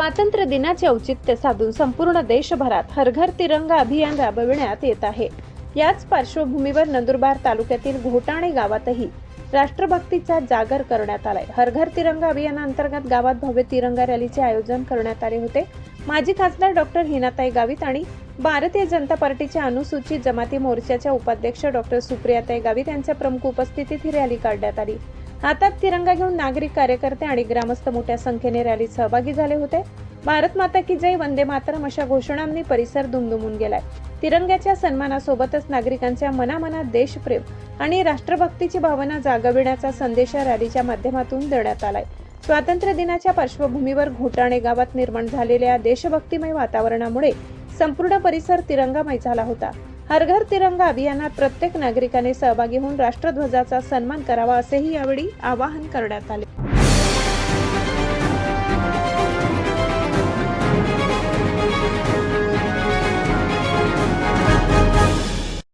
स्वातंत्र्य दिनाचे औचित्य साधून संपूर्ण देशभरात हर घर तिरंगा अभियान राबविण्यात येत आहे। याच पार्श्वभूमीवर नंदुरबार तालुक्यातील घोटाणे गावातही राष्ट्रभक्तीचा जागर करण्यात आलाय। हर घर तिरंगा अभियानांतर्गत गावात भव्य तिरंगा रॅलीचे आयोजन करण्यात आले होते। माजी खासदार डॉक्टर हिनाताई गावित आणि भारतीय जनता पार्टीच्या अनुसूचित जमाती मोर्चाच्या उपाध्यक्ष डॉक्टर सुप्रियाताई गावित यांच्या प्रमुख उपस्थितीत ही रॅली काढण्यात आली। हातात तिरंगा घेऊन नागरिक, कार्यकर्ते आणि ग्रामस्थ मोठ्या संख्येने रॅलीत सहभागी झाले होते। भारत माता की जय, वंदे मातरम अशा घोषणांनी परिसर दुमदुमून गेलाय। तिरंग्याच्या सन्मानासोबतच नागरिकांच्या मनामनात देशप्रेम आणि राष्ट्रभक्तीची भावना जागविण्याचा संदेश या रॅलीच्या माध्यमातून देण्यात आलाय। स्वातंत्र्य दिनाच्या पार्श्वभूमीवर घोटाणे गावात निर्माण झालेल्या देशभक्तिमय वातावरणामुळे संपूर्ण परिसर तिरंगामय झाला होता। हर घर तिरंगा अभियानात प्रत्येक नागरिकाने सहभागी होऊन राष्ट्रध्वजाचा सन्मान करावा असेही यावेळी आवाहन करण्यात आले।